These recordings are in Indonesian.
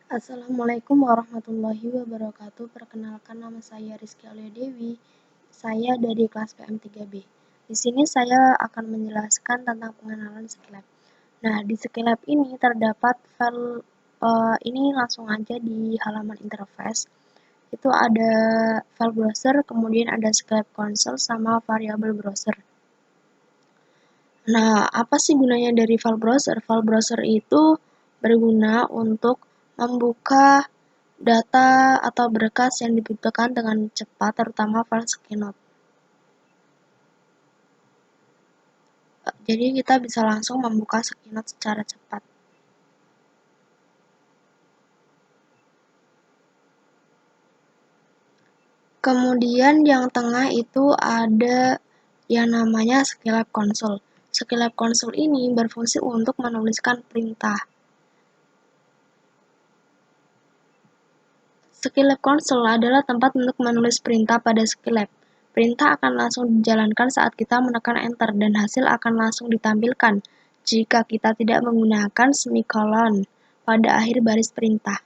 Assalamualaikum warahmatullahi wabarakatuh. Perkenalkan, nama saya Rizky Aulia Dewi. Saya dari kelas PM3B. Di sini saya akan menjelaskan tentang pengenalan Skillab. Nah, di Skillab ini terdapat file ini langsung aja di halaman interface. Itu ada file browser, kemudian ada Skillab console sama variabel browser. Nah, apa sih gunanya dari file browser? File browser itu berguna untuk membuka data atau berkas yang dibutuhkan dengan cepat, terutama file Skynode. Jadi kita bisa langsung membuka Skynode secara cepat. Kemudian yang tengah itu ada yang namanya Skylab Console. Skylab Console ini berfungsi untuk menuliskan perintah. Skylab Console adalah tempat untuk menulis perintah pada Skylab. Perintah akan langsung dijalankan saat kita menekan Enter dan hasil akan langsung ditampilkan jika kita tidak menggunakan semikolon pada akhir baris perintah.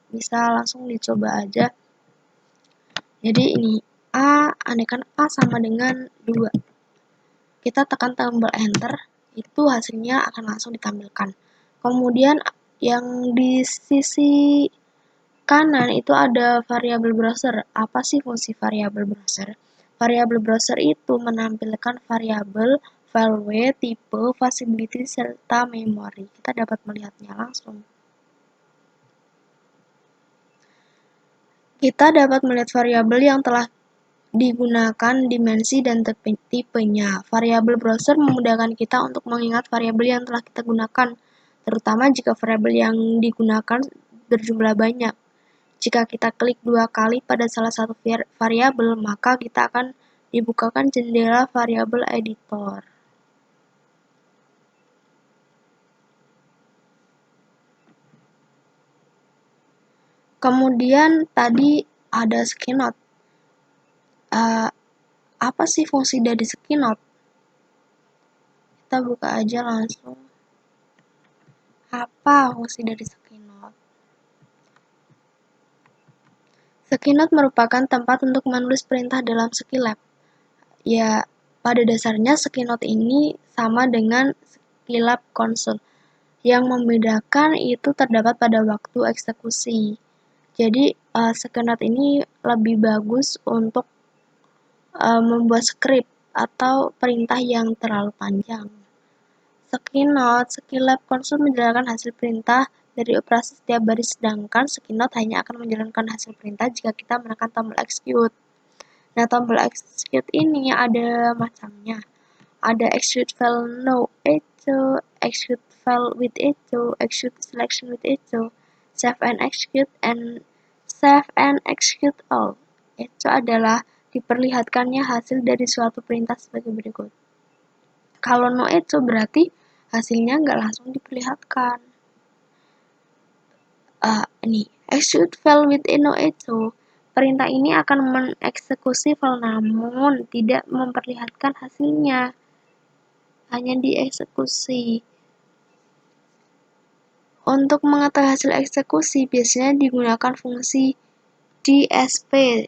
Bisa langsung dicoba aja. Jadi ini A, andaikan A sama dengan 2. Kita tekan tombol Enter, itu hasilnya akan langsung ditampilkan. Kemudian yang di sisi kanan itu ada variabel browser. Apa sih fungsi variabel browser? Variabel browser itu menampilkan variabel, file tipe, visibility, serta memori. Kita dapat melihatnya langsung. Kita dapat melihat variabel yang telah digunakan, dimensi, dan tipenya. Variabel browser memudahkan kita untuk mengingat variabel yang telah kita gunakan, terutama jika variabel yang digunakan berjumlah banyak. Jika kita klik 2 kali pada salah satu variabel, maka kita akan dibukakan jendela variabel editor. Kemudian tadi ada Skynode. Apa sih fungsi dari Skynode? Kita buka aja langsung. Apa fungsi dari Skynode? Skynode merupakan tempat untuk menulis perintah dalam Skylab. Ya, pada dasarnya Skynode ini sama dengan Skylab Console. Yang membedakan itu terdapat pada waktu eksekusi. Jadi, Skynode ini lebih bagus untuk membuat skrip atau perintah yang terlalu panjang. Skylab Console menjalankan hasil perintah dari operasi setiap baris, sedangkan Skynode hanya akan menjalankan hasil perintah jika kita menekan tombol execute. Nah, tombol execute ini ada macamnya. Ada execute file no echo, execute file with echo, execute selection with echo, save and execute all. Echo adalah diperlihatkannya hasil dari suatu perintah sebagai berikut. Kalau no echo berarti hasilnya nggak langsung diperlihatkan. Ini execute file with no echo. Perintah ini akan mengeksekusi file namun tidak memperlihatkan hasilnya. Hanya dieksekusi. Untuk mengetahui hasil eksekusi biasanya digunakan fungsi DSP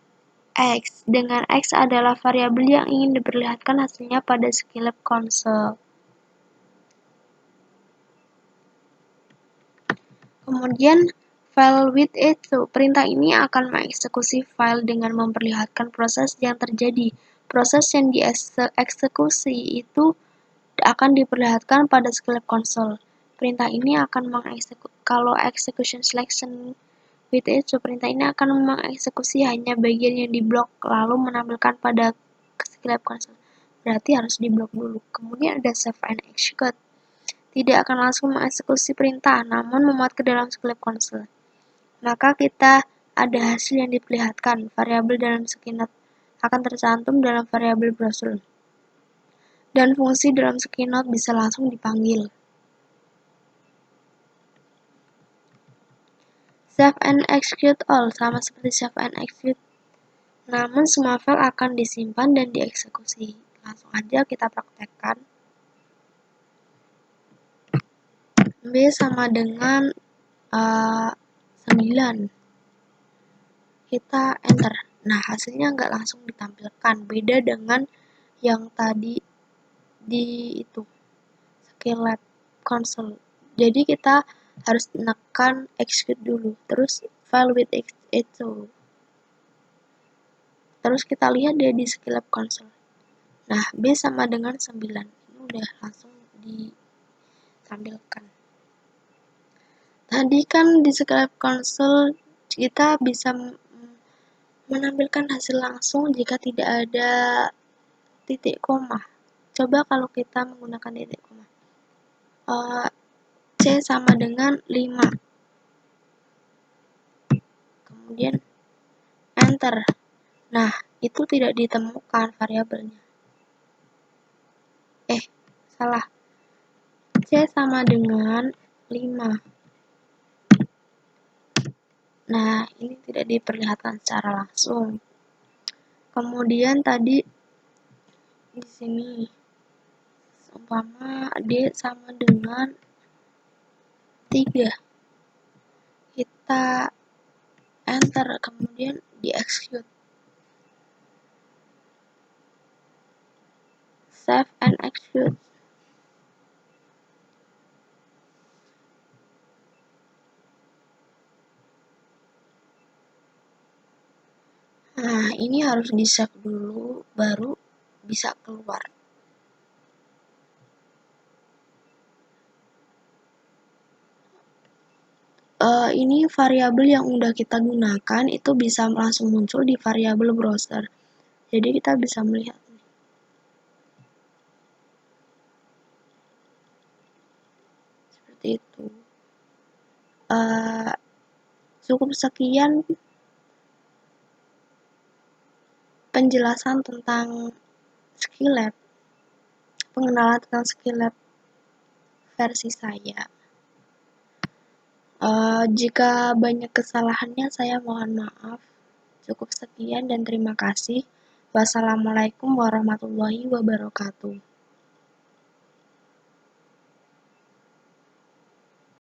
X. Dengan X adalah variabel yang ingin diperlihatkan hasilnya pada Skylab Console. Kemudian file with echo. Perintah ini akan mengeksekusi file dengan memperlihatkan proses yang terjadi. Proses yang dieksekusi itu akan diperlihatkan pada Skylab Console. Perintah ini akan kalau execution selection with echo, perintah ini akan mengeksekusi hanya bagian yang diblok lalu menampilkan pada Skylab Console. Berarti harus diblok dulu. Kemudian ada save and execute. Tidak akan langsung mengeksekusi perintah, namun memuat ke dalam Skylab Console. Maka kita ada hasil yang diperlihatkan. Variabel dalam Skynode akan tercantum dalam variabel browser. Dan fungsi dalam Skynode bisa langsung dipanggil. Save and execute all sama seperti save and execute. Namun semua file akan disimpan dan dieksekusi. Langsung aja kita praktekkan. B sama dengan 9. Kita enter. Nah, hasilnya nggak langsung ditampilkan. Beda dengan yang tadi di itu, skill lab console. Jadi kita harus menekan execute dulu, terus file with itu. Terus kita lihat dia di skill lab console. Nah, B sama dengan 9. Ini udah langsung ditampilkan. Tadi kan di skill lab console kita bisa menampilkan hasil langsung jika tidak ada titik koma. Coba kalau kita menggunakan titik koma. C sama dengan 5. Kemudian enter. Nah, itu tidak ditemukan variabelnya. Salah. C sama dengan 5. Nah, ini tidak diperlihatkan secara langsung. Kemudian tadi di sini umpama D sama dengan 3. Kita enter, kemudian di execute. Save and execute. Nah, ini harus di-save dulu, baru bisa keluar. Ini variabel yang udah kita gunakan, itu bisa langsung muncul di variabel browser. Jadi kita bisa melihat. Seperti itu. Cukup sekian penjelasan tentang skill lab, pengenalan tentang skill lab versi saya. Jika banyak kesalahannya saya mohon maaf. Cukup sekian dan terima kasih. Wassalamualaikum warahmatullahi wabarakatuh.